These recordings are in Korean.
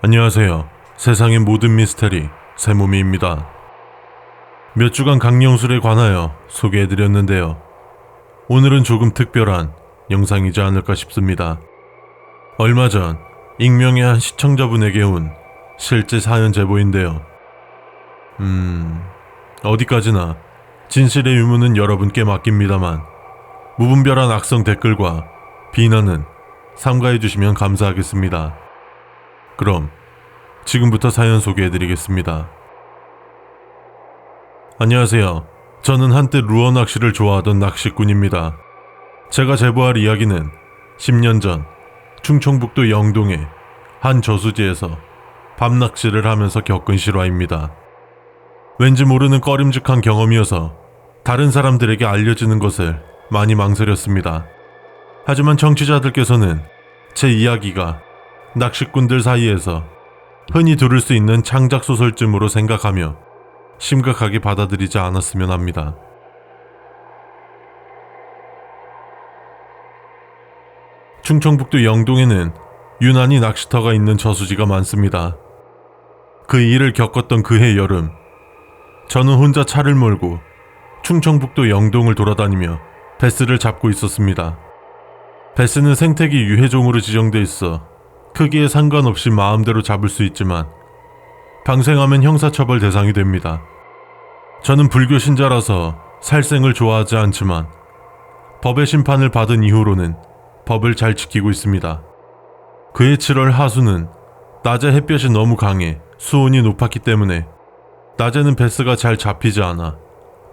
안녕하세요. 세상의 모든 미스터리 새무미입니다. 몇 주간 강령술에 관하여 소개해드렸는데요. 오늘은 조금 특별한 영상이지 않을까 싶습니다. 얼마 전 익명의 한 시청자분에게 온 실제 사연 제보인데요. 어디까지나 진실의 유무는 여러분께 맡깁니다만 무분별한 악성 댓글과 비난은 삼가해주시면 감사하겠습니다. 그럼 지금부터 사연 소개해드리겠습니다. 안녕하세요. 저는 한때 루어 낚시를 좋아하던 낚시꾼입니다. 제가 제보할 이야기는 10년 전 충청북도 영동의 한 저수지에서 밤낚시를 하면서 겪은 실화입니다. 왠지 모르는 꺼림직한 경험이어서 다른 사람들에게 알려지는 것을 많이 망설였습니다. 하지만 청취자들께서는 제 이야기가 낚시꾼들 사이에서 흔히 들을 수 있는 창작 소설쯤으로 생각하며 심각하게 받아들이지 않았으면 합니다. 충청북도 영동에는 유난히 낚시터가 있는 저수지가 많습니다. 그 일을 겪었던 그해 여름, 저는 혼자 차를 몰고 충청북도 영동을 돌아다니며 베스를 잡고 있었습니다. 베스는 생태계 유해종으로 지정돼 있어 크기에 상관없이 마음대로 잡을 수 있지만 방생하면 형사처벌 대상이 됩니다. 저는 불교 신자라서 살생을 좋아하지 않지만 법의 심판을 받은 이후로는 법을 잘 지키고 있습니다. 그해 7월 하수는 낮에 햇볕이 너무 강해 수온이 높았기 때문에 낮에는 베스가 잘 잡히지 않아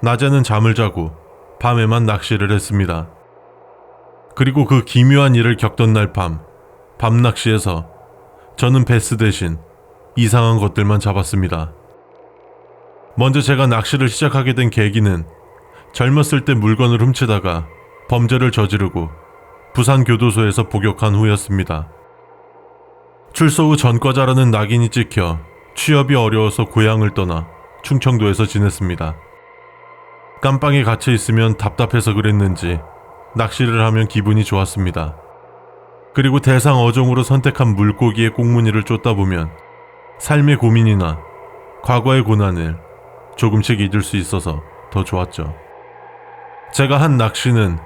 낮에는 잠을 자고 밤에만 낚시를 했습니다. 그리고 그 기묘한 일을 겪던 날 밤낚시에서 저는 베스 대신 이상한 것들만 잡았습니다. 먼저 제가 낚시를 시작하게 된 계기는 젊었을 때 물건을 훔치다가 범죄를 저지르고 부산교도소에서 복역한 후였습니다. 출소 후 전과자라는 낙인이 찍혀 취업이 어려워서 고향을 떠나 충청도에서 지냈습니다. 깜빵에 갇혀 있으면 답답해서 그랬는지 낚시를 하면 기분이 좋았습니다. 그리고 대상 어종으로 선택한 물고기의 꽁무니를 쫓다 보면 삶의 고민이나 과거의 고난을 조금씩 잊을 수 있어서 더 좋았죠. 제가 한 낚시는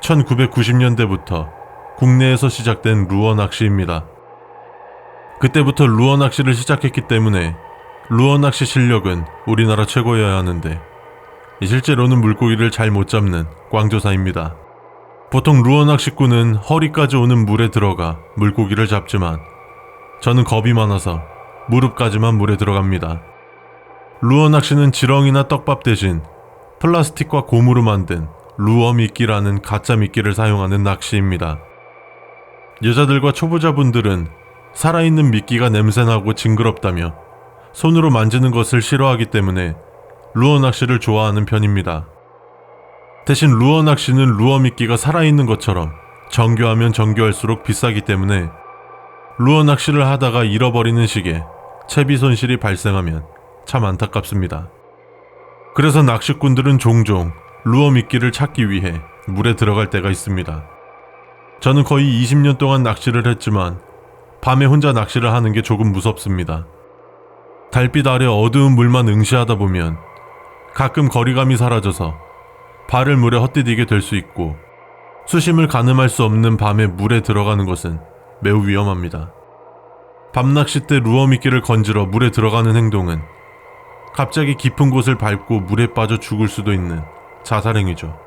1990년대부터 국내에서 시작된 루어 낚시입니다. 그때부터 루어 낚시를 시작했기 때문에 루어 낚시 실력은 우리나라 최고여야 하는데 실제로는 물고기를 잘 못 잡는 꽝조사입니다. 보통 루어 낚시꾼은 허리까지 오는 물에 들어가 물고기를 잡지만 저는 겁이 많아서 무릎까지만 물에 들어갑니다. 루어 낚시는 지렁이나 떡밥 대신 플라스틱과 고무로 만든 루어 미끼라는 가짜 미끼를 사용하는 낚시입니다. 여자들과 초보자분들은 살아있는 미끼가 냄새나고 징그럽다며 손으로 만지는 것을 싫어하기 때문에 루어 낚시를 좋아하는 편입니다. 대신 루어 낚시는 루어 미끼가 살아있는 것처럼 정교하면 정교할수록 비싸기 때문에 루어 낚시를 하다가 잃어버리는 식의 채비 손실이 발생하면 참 안타깝습니다. 그래서 낚시꾼들은 종종 루어 미끼를 찾기 위해 물에 들어갈 때가 있습니다. 저는 거의 20년 동안 낚시를 했지만 밤에 혼자 낚시를 하는 게 조금 무섭습니다. 달빛 아래 어두운 물만 응시하다 보면 가끔 거리감이 사라져서 발을 물에 헛디디게 될 수 있고 수심을 가늠할 수 없는 밤에 물에 들어가는 것은 매우 위험합니다. 밤낚시 때 루어 미끼를 건지러 물에 들어가는 행동은 갑자기 깊은 곳을 밟고 물에 빠져 죽을 수도 있는 자살행위죠.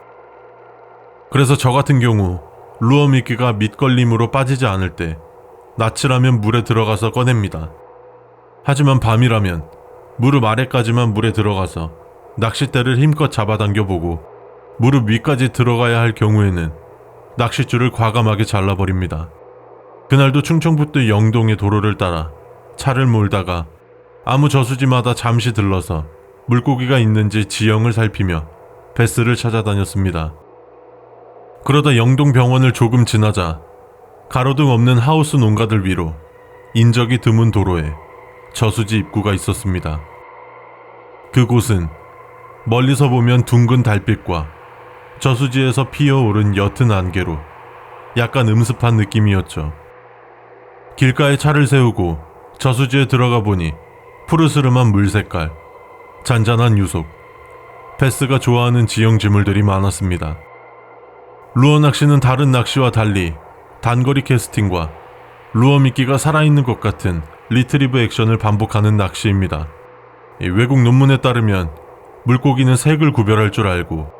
그래서 저 같은 경우 루어 미끼가 밑걸림으로 빠지지 않을 때 낯이라면 물에 들어가서 꺼냅니다. 하지만 밤이라면 무릎 아래까지만 물에 들어가서 낚싯대를 힘껏 잡아당겨보고 무릎 위까지 들어가야 할 경우에는 낚싯줄을 과감하게 잘라버립니다. 그날도 충청북도 영동의 도로를 따라 차를 몰다가 아무 저수지마다 잠시 들러서 물고기가 있는지 지형을 살피며 베스를 찾아다녔습니다. 그러다 영동병원을 조금 지나자 가로등 없는 하우스 농가들 위로 인적이 드문 도로에 저수지 입구가 있었습니다. 그곳은 멀리서 보면 둥근 달빛과 저수지에서 피어오른 옅은 안개로 약간 음습한 느낌이었죠. 길가에 차를 세우고 저수지에 들어가 보니 푸르스름한 물 색깔, 잔잔한 유속, 베스가 좋아하는 지형 지물들이 많았습니다. 루어 낚시는 다른 낚시와 달리 단거리 캐스팅과 루어 미끼가 살아있는 것 같은 리트리브 액션을 반복하는 낚시입니다. 외국 논문에 따르면 물고기는 색을 구별할 줄 알고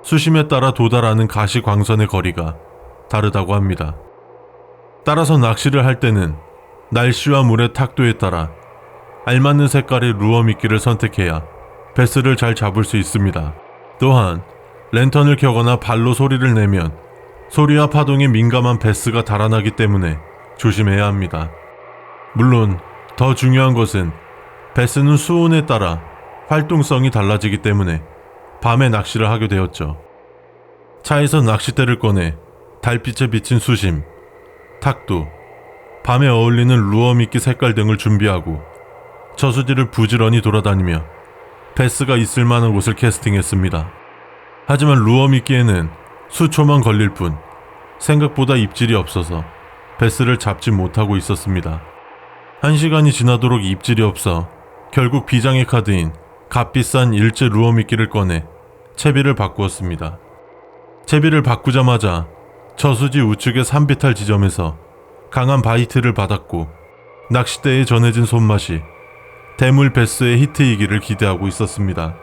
수심에 따라 도달하는 가시 광선의 거리가 다르다고 합니다. 따라서 낚시를 할 때는 날씨와 물의 탁도에 따라 알맞는 색깔의 루어 미끼를 선택해야 베스를 잘 잡을 수 있습니다. 또한 랜턴을 켜거나 발로 소리를 내면 소리와 파동에 민감한 베스가 달아나기 때문에 조심해야 합니다. 물론 더 중요한 것은 베스는 수온에 따라 활동성이 달라지기 때문에 밤에 낚시를 하게 되었죠. 차에서 낚싯대를 꺼내 달빛에 비친 수심, 탁도, 밤에 어울리는 루어 미끼 색깔 등을 준비하고 저수지를 부지런히 돌아다니며 베스가 있을 만한 곳을 캐스팅했습니다. 하지만 루어 미끼에는 수초만 걸릴 뿐 생각보다 입질이 없어서 베스를 잡지 못하고 있었습니다. 1시간이 지나도록 입질이 없어 결국 비장의 카드인 값비싼 일제 루어 미끼를 꺼내 채비를 바꾸었습니다. 채비를 바꾸자마자 저수지 우측의 산비탈 지점에서 강한 바이트를 받았고 낚싯대에 전해진 손맛이 대물 베스의 히트이기를 기대하고 있었습니다.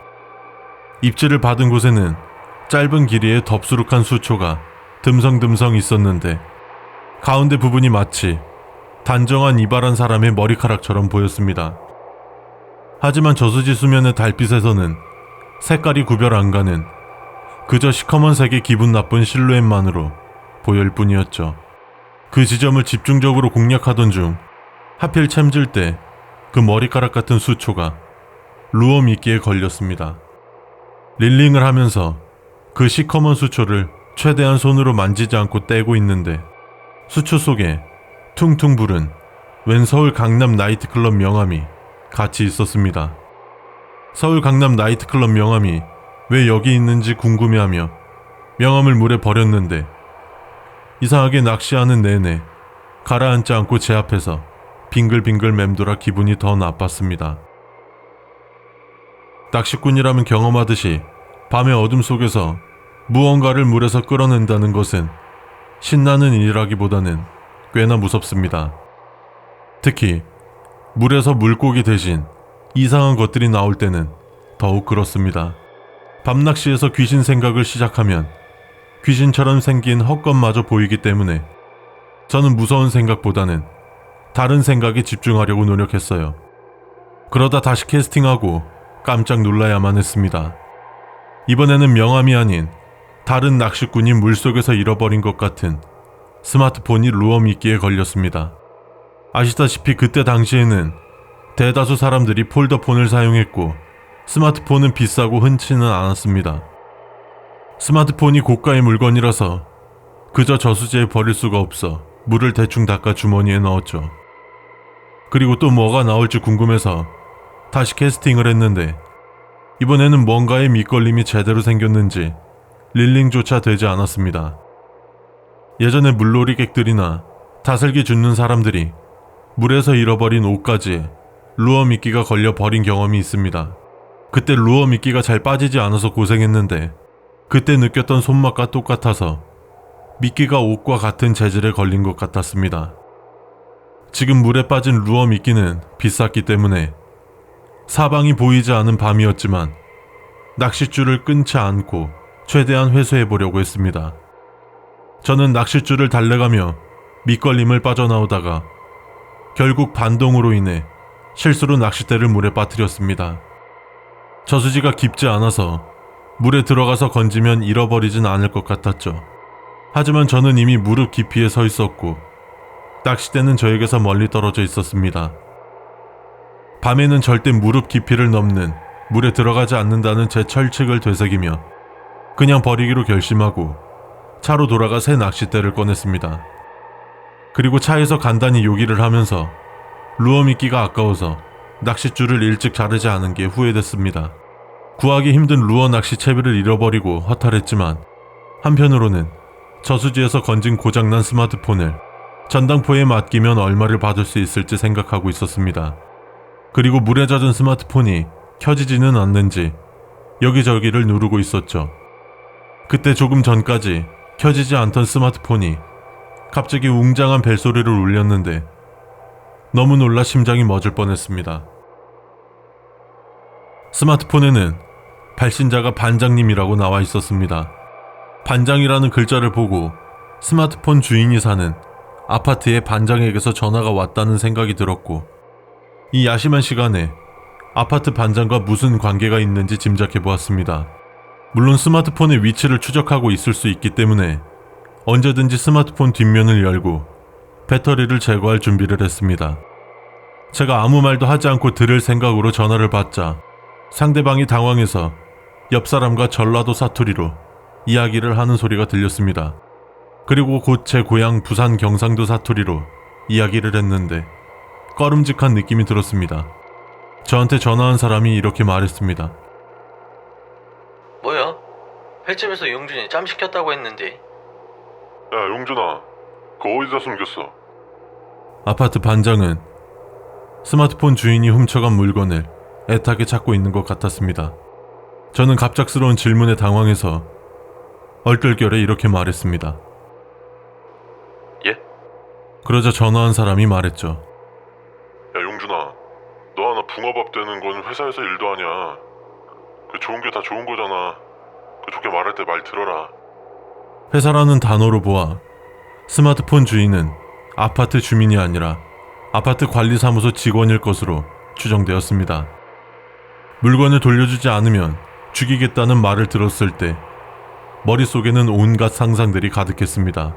입질을 받은 곳에는 짧은 길이의 덥수룩한 수초가 듬성듬성 있었는데 가운데 부분이 마치 단정한 이발한 사람의 머리카락처럼 보였습니다. 하지만 저수지 수면의 달빛에서는 색깔이 구별 안 가는 그저 시커먼색의 기분 나쁜 실루엣만으로 보일 뿐이었죠. 그 지점을 집중적으로 공략하던 중 하필 챔질 때 그 머리카락 같은 수초가 루어 미끼에 걸렸습니다. 릴링을 하면서 그 시커먼 수초를 최대한 손으로 만지지 않고 떼고 있는데 수초 속에 퉁퉁 부른 웬 서울 강남 나이트클럽 명함이 같이 있었습니다. 서울 강남 나이트클럽 명함이 왜 여기 있는지 궁금해하며 명함을 물에 버렸는데 이상하게 낚시하는 내내 가라앉지 않고 제 앞에서 빙글빙글 맴돌아 기분이 더 나빴습니다. 낚시꾼이라면 경험하듯이 밤의 어둠 속에서 무언가를 물에서 끌어낸다는 것은 신나는 일이라기보다는 꽤나 무섭습니다. 특히 물에서 물고기 대신 이상한 것들이 나올 때는 더욱 그렇습니다. 밤낚시에서 귀신 생각을 시작하면 귀신처럼 생긴 헛것마저 보이기 때문에 저는 무서운 생각보다는 다른 생각에 집중하려고 노력했어요. 그러다 다시 캐스팅하고 깜짝 놀라야만 했습니다. 이번에는 명함이 아닌 다른 낚시꾼이 물속에서 잃어버린 것 같은 스마트폰이 루어 미끼에 걸렸습니다. 아시다시피 그때 당시에는 대다수 사람들이 폴더폰을 사용했고 스마트폰은 비싸고 흔치는 않았습니다. 스마트폰이 고가의 물건이라서 그저 저수지에 버릴 수가 없어 물을 대충 닦아 주머니에 넣었죠. 그리고 또 뭐가 나올지 궁금해서 다시 캐스팅을 했는데 이번에는 뭔가의 밑걸림이 제대로 생겼는지 릴링조차 되지 않았습니다. 예전에 물놀이객들이나 다슬기 줍는 사람들이 물에서 잃어버린 옷가지에 루어 미끼가 걸려 버린 경험이 있습니다. 그때 루어 미끼가 잘 빠지지 않아서 고생했는데 그때 느꼈던 손맛과 똑같아서 미끼가 옷과 같은 재질에 걸린 것 같았습니다. 지금 물에 빠진 루어 미끼는 비쌌기 때문에 사방이 보이지 않은 밤이었지만 낚싯줄을 끊지 않고 최대한 회수해보려고 했습니다. 저는 낚싯줄을 달래가며 밑걸림을 빠져나오다가 결국 반동으로 인해 실수로 낚싯대를 물에 빠뜨렸습니다. 저수지가 깊지 않아서 물에 들어가서 건지면 잃어버리진 않을 것 같았죠. 하지만 저는 이미 무릎 깊이에 서 있었고 낚싯대는 저에게서 멀리 떨어져 있었습니다. 밤에는 절대 무릎 깊이를 넘는 물에 들어가지 않는다는 제 철칙을 되새기며 그냥 버리기로 결심하고 차로 돌아가 새 낚싯대를 꺼냈습니다. 그리고 차에서 간단히 요기를 하면서 루어 미끼가 아까워서 낚싯줄을 일찍 자르지 않은 게 후회됐습니다. 구하기 힘든 루어 낚시 채비를 잃어버리고 허탈했지만 한편으로는 저수지에서 건진 고장난 스마트폰을 전당포에 맡기면 얼마를 받을 수 있을지 생각하고 있었습니다. 그리고 물에 젖은 스마트폰이 켜지지는 않는지 여기저기를 누르고 있었죠. 그때 조금 전까지 켜지지 않던 스마트폰이 갑자기 웅장한 벨소리를 울렸는데 너무 놀라 심장이 멎을 뻔했습니다. 스마트폰에는 발신자가 반장님이라고 나와 있었습니다. 반장이라는 글자를 보고 스마트폰 주인이 사는 아파트의 반장에게서 전화가 왔다는 생각이 들었고, 이 야심한 시간에 아파트 반장과 무슨 관계가 있는지 짐작해 보았습니다. 물론 스마트폰의 위치를 추적하고 있을 수 있기 때문에 언제든지 스마트폰 뒷면을 열고 배터리를 제거할 준비를 했습니다. 제가 아무 말도 하지 않고 들을 생각으로 전화를 받자 상대방이 당황해서 옆 사람과 전라도 사투리로 이야기를 하는 소리가 들렸습니다. 그리고 곧 제 고향 부산 경상도 사투리로 이야기를 했는데 꺼름직한 느낌이 들었습니다. 저한테 전화한 사람이 이렇게 말했습니다. 뭐야? 횟집에서 용준이 짬 시켰다고 했는데. 야, 용준아, 그거 어디다 숨겼어? 아파트 반장은 스마트폰 주인이 훔쳐간 물건을 애타게 찾고 있는 것 같았습니다. 저는 갑작스러운 질문에 당황해서 얼떨결에 이렇게 말했습니다. 예? 그러자 전화한 사람이 말했죠. 야, 용준아, 너 하나 붕어밥 되는 건 회사에서 일도 아니야. 그 좋은 게 다 좋은 거잖아. 그 좋게 말할 때 말 들어라. 회사라는 단어로 보아 스마트폰 주인은 아파트 주민이 아니라 아파트 관리사무소 직원일 것으로 추정되었습니다. 물건을 돌려주지 않으면 죽이겠다는 말을 들었을 때 머릿속에는 온갖 상상들이 가득했습니다.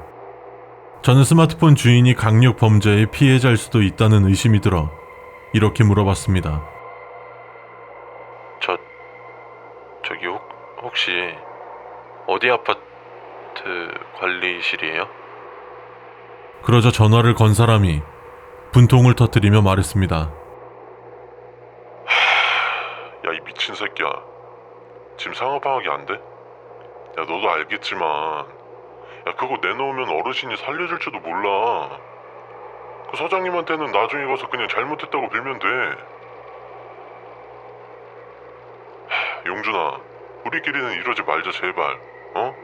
저는 스마트폰 주인이 강력 범죄의 피해자일 수도 있다는 의심이 들어 이렇게 물어봤습니다. 저기 혹시 어디 아파트 관리실이에요? 그러자 전화를 건 사람이 분통을 터뜨리며 말했습니다. 야, 이 미친 새끼야. 지금 상하 파악이 안 돼? 야, 너도 알겠지만, 야, 그거 내놓으면 어르신이 살려줄지도 몰라. 그 사장님한테는 나중에 가서 그냥 잘못했다고 빌면 돼. 용준아, 우리끼리는 이러지 말자, 제발. 어?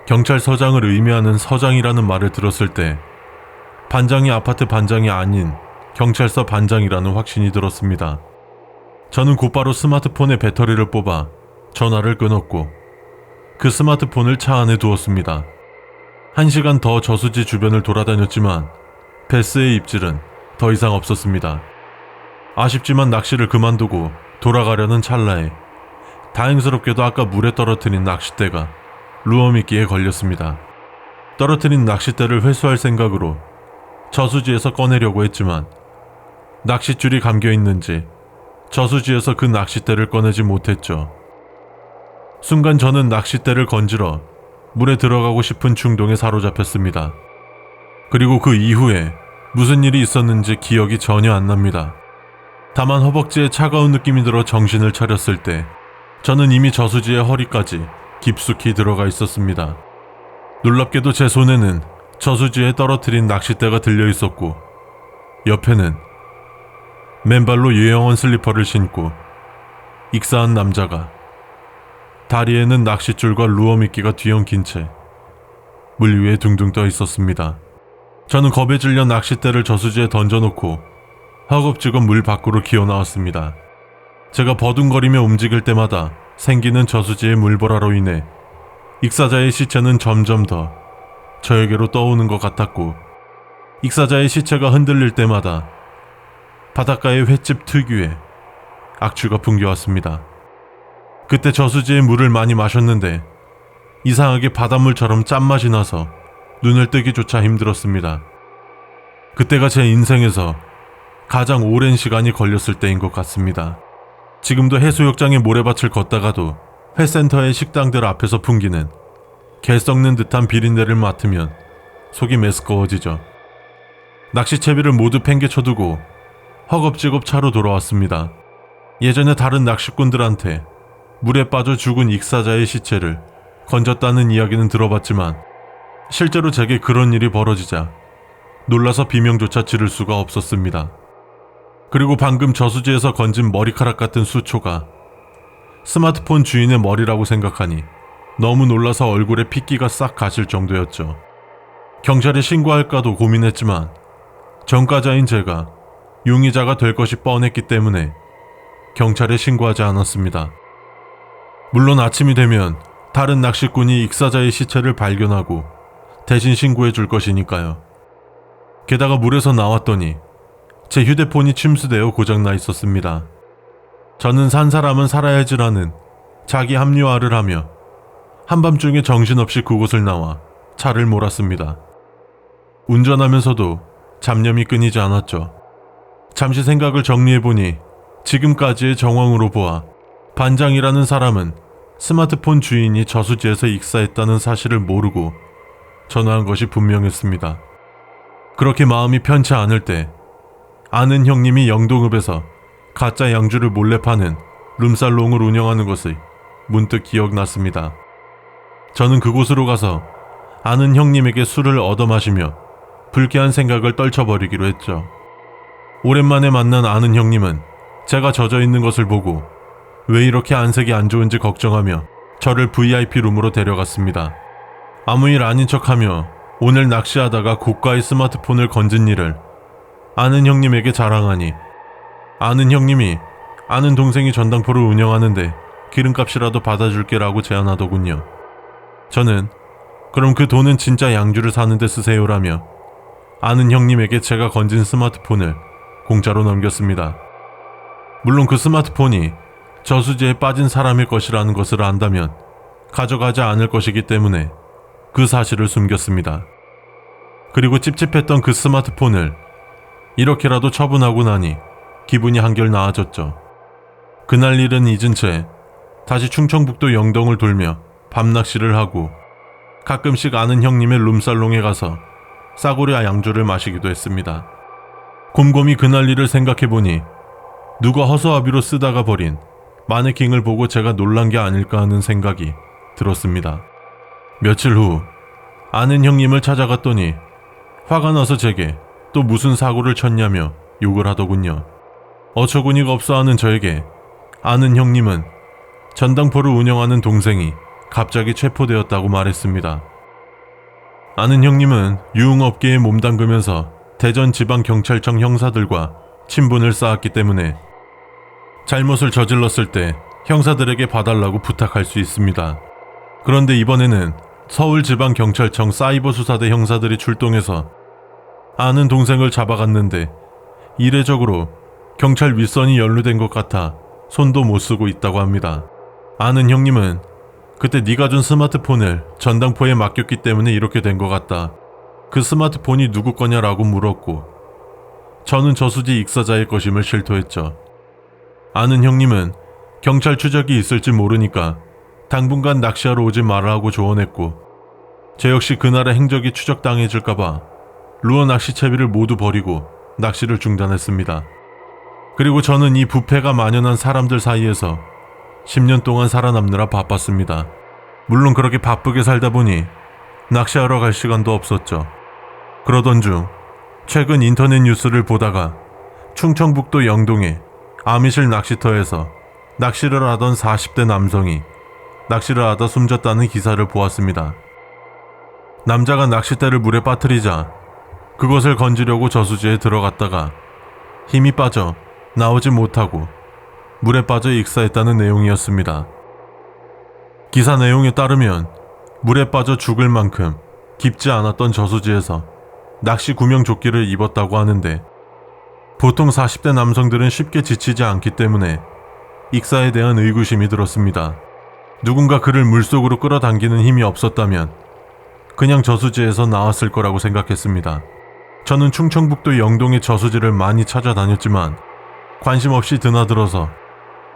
경찰서장을 의미하는 서장이라는 말을 들었을 때 반장이 아파트 반장이 아닌 경찰서 반장이라는 확신이 들었습니다. 저는 곧바로 스마트폰의 배터리를 뽑아 전화를 끊었고 그 스마트폰을 차 안에 두었습니다. 1시간 더 저수지 주변을 돌아다녔지만 베스의 입질은 더 이상 없었습니다. 아쉽지만 낚시를 그만두고 돌아가려는 찰나에 다행스럽게도 아까 물에 떨어뜨린 낚싯대가 루어미끼에 걸렸습니다. 떨어뜨린 낚싯대를 회수할 생각으로 저수지에서 꺼내려고 했지만 낚싯줄이 감겨있는지 저수지에서 그 낚싯대를 꺼내지 못했죠. 순간 저는 낚싯대를 건지러 물에 들어가고 싶은 충동에 사로잡혔습니다. 그리고 그 이후에 무슨 일이 있었는지 기억이 전혀 안 납니다. 다만 허벅지에 차가운 느낌이 들어 정신을 차렸을 때 저는 이미 저수지의 허리까지 깊숙이 들어가 있었습니다. 놀랍게도 제 손에는 저수지에 떨어뜨린 낚싯대가 들려 있었고 옆에는 맨발로 유영원 슬리퍼를 신고 익사한 남자가 다리에는 낚싯줄과 루어미끼가 뒤엉킨 채 물 위에 둥둥 떠 있었습니다. 저는 겁에 질려 낚싯대를 저수지에 던져놓고 허겁지겁 물 밖으로 기어나왔습니다. 제가 버둥거리며 움직일 때마다 생기는 저수지의 물보라로 인해 익사자의 시체는 점점 더 저에게로 떠오는 것 같았고 익사자의 시체가 흔들릴 때마다 바닷가의 횟집 특유의 악취가 풍겨왔습니다. 그때 저수지의 물을 많이 마셨는데 이상하게 바닷물처럼 짠맛이 나서 눈을 뜨기조차 힘들었습니다. 그때가 제 인생에서 가장 오랜 시간이 걸렸을 때인 것 같습니다. 지금도 해수욕장의 모래밭을 걷다가도 회센터의 식당들 앞에서 풍기는 개 썩는 듯한 비린내를 맡으면 속이 메스꺼워지죠. 낚시채비를 모두 팽개쳐두고 허겁지겁 차로 돌아왔습니다. 예전에 다른 낚시꾼들한테 물에 빠져 죽은 익사자의 시체를 건졌다는 이야기는 들어봤지만 실제로 제게 그런 일이 벌어지자 놀라서 비명조차 지를 수가 없었습니다. 그리고 방금 저수지에서 건진 머리카락 같은 수초가 스마트폰 주인의 머리라고 생각하니 너무 놀라서 얼굴에 핏기가 싹 가실 정도였죠. 경찰에 신고할까도 고민했지만 전과자인 제가 용의자가 될 것이 뻔했기 때문에 경찰에 신고하지 않았습니다. 물론 아침이 되면 다른 낚시꾼이 익사자의 시체를 발견하고 대신 신고해 줄 것이니까요. 게다가 물에서 나왔더니 제 휴대폰이 침수되어 고장나 있었습니다. 저는 산 사람은 살아야지라는 자기 합리화를 하며 한밤중에 정신없이 그곳을 나와 차를 몰았습니다. 운전하면서도 잡념이 끊이지 않았죠. 잠시 생각을 정리해보니 지금까지의 정황으로 보아 반장이라는 사람은 스마트폰 주인이 저수지에서 익사했다는 사실을 모르고 전화한 것이 분명했습니다. 그렇게 마음이 편치 않을 때 아는 형님이 영동읍에서 가짜 양주를 몰래 파는 룸살롱을 운영하는 것이 문득 기억났습니다. 저는 그곳으로 가서 아는 형님에게 술을 얻어 마시며 불쾌한 생각을 떨쳐버리기로 했죠. 오랜만에 만난 아는 형님은 제가 젖어 있는 것을 보고 왜 이렇게 안색이 안 좋은지 걱정하며 저를 VIP 룸으로 데려갔습니다. 아무 일 아닌 척하며 오늘 낚시하다가 고가의 스마트폰을 건진 일을 아는 형님에게 자랑하니 아는 형님이 아는 동생이 전당포를 운영하는데 기름값이라도 받아줄게 라고 제안하더군요. 저는 그럼 그 돈은 진짜 양주를 사는데 쓰세요라며 아는 형님에게 제가 건진 스마트폰을 공짜로 넘겼습니다. 물론 그 스마트폰이 저수지에 빠진 사람의 것이라는 것을 안다면 가져가지 않을 것이기 때문에 그 사실을 숨겼습니다. 그리고 찝찝했던 그 스마트폰을 이렇게라도 처분하고 나니 기분이 한결 나아졌죠. 그날 일은 잊은 채 다시 충청북도 영동을 돌며 밤낚시를 하고 가끔씩 아는 형님의 룸살롱에 가서 싸구려 양주를 마시기도 했습니다. 곰곰이 그날 일을 생각해보니 누가 허수아비로 쓰다가 버린 마네킹을 보고 제가 놀란 게 아닐까 하는 생각이 들었습니다. 며칠 후 아는 형님을 찾아갔더니 화가 나서 제게 또 무슨 사고를 쳤냐며 욕을 하더군요. 어처구니가 없어 하는 저에게 아는 형님은 전당포를 운영하는 동생이 갑자기 체포되었다고 말했습니다. 아는 형님은 유흥업계에 몸담그면서 대전지방경찰청 형사들과 친분을 쌓았기 때문에 잘못을 저질렀을 때 형사들에게 봐달라고 부탁할 수 있습니다. 그런데 이번에는 서울지방경찰청 사이버수사대 형사들이 출동해서 아는 동생을 잡아갔는데 이례적으로 경찰 윗선이 연루된 것 같아 손도 못 쓰고 있다고 합니다. 아는 형님은 그때 네가 준 스마트폰을 전당포에 맡겼기 때문에 이렇게 된 것 같다. 그 스마트폰이 누구 거냐라고 물었고 저는 저수지 익사자의 것임을 실토했죠. 아는 형님은 경찰 추적이 있을지 모르니까 당분간 낚시하러 오지 말라고 조언했고 저 역시 그날의 행적이 추적당해질까봐 루어 낚시채비를 모두 버리고 낚시를 중단했습니다. 그리고 저는 이 부패가 만연한 사람들 사이에서 10년 동안 살아남느라 바빴습니다. 물론 그렇게 바쁘게 살다 보니 낚시하러 갈 시간도 없었죠. 그러던 중 최근 인터넷 뉴스를 보다가 충청북도 영동의 아미실 낚시터에서 낚시를 하던 40대 남성이 낚시를 하다 숨졌다는 기사를 보았습니다. 남자가 낚싯대를 물에 빠뜨리자 그것을 건지려고 저수지에 들어갔다가 힘이 빠져 나오지 못하고 물에 빠져 익사했다는 내용이었습니다. 기사 내용에 따르면 물에 빠져 죽을 만큼 깊지 않았던 저수지에서 낚시 구명조끼를 입었다고 하는데 보통 40대 남성들은 쉽게 지치지 않기 때문에 익사에 대한 의구심이 들었습니다. 누군가 그를 물속으로 끌어당기는 힘이 없었다면 그냥 저수지에서 나왔을 거라고 생각했습니다. 저는 충청북도 영동의 저수지를 많이 찾아다녔지만 관심 없이 드나들어서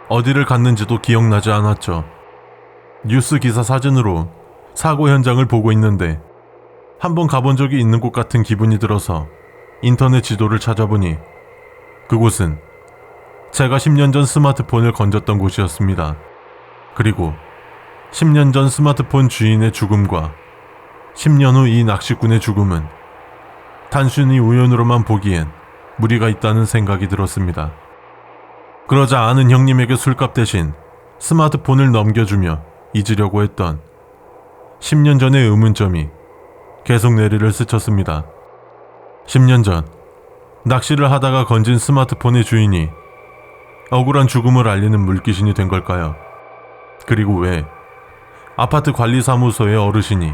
어디를 갔는지도 기억나지 않았죠. 뉴스 기사 사진으로 사고 현장을 보고 있는데 한번 가본 적이 있는 곳 같은 기분이 들어서 인터넷 지도를 찾아보니 그곳은 제가 10년 전 스마트폰을 건졌던 곳이었습니다. 그리고 10년 전 스마트폰 주인의 죽음과 10년 후 이 낚시꾼의 죽음은 단순히 우연으로만 보기엔 무리가 있다는 생각이 들었습니다. 그러자 아는 형님에게 술값 대신 스마트폰을 넘겨주며 잊으려고 했던 10년 전의 의문점이 계속 내리를 스쳤습니다. 10년 전 낚시를 하다가 건진 스마트폰의 주인이 억울한 죽음을 알리는 물귀신이 된 걸까요? 그리고 왜 아파트 관리사무소의 어르신이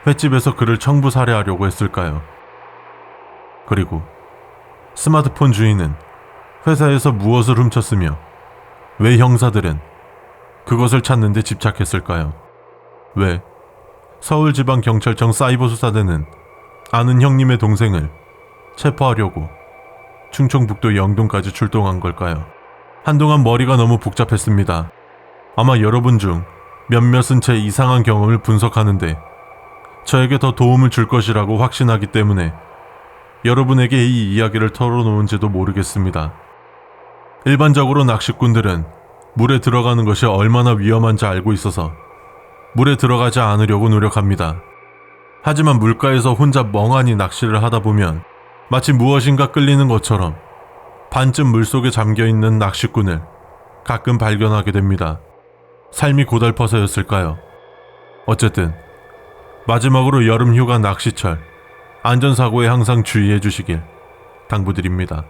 횟집에서 그를 청부 살해하려고 했을까요? 그리고 스마트폰 주인은 회사에서 무엇을 훔쳤으며 왜 형사들은 그것을 찾는 데 집착했을까요? 왜 서울지방경찰청 사이버수사대는 아는 형님의 동생을 체포하려고 충청북도 영동까지 출동한 걸까요? 한동안 머리가 너무 복잡했습니다. 아마 여러분 중 몇몇은 제 이상한 경험을 분석하는데 저에게 더 도움을 줄 것이라고 확신하기 때문에 여러분에게 이 이야기를 털어놓은지도 모르겠습니다. 일반적으로 낚시꾼들은 물에 들어가는 것이 얼마나 위험한지 알고 있어서 물에 들어가지 않으려고 노력합니다. 하지만 물가에서 혼자 멍하니 낚시를 하다 보면 마치 무엇인가 끌리는 것처럼 반쯤 물속에 잠겨있는 낚시꾼을 가끔 발견하게 됩니다. 삶이 고달퍼서였을까요? 어쨌든 마지막으로 여름휴가 낚시철 안전사고에 항상 주의해 주시길 당부드립니다.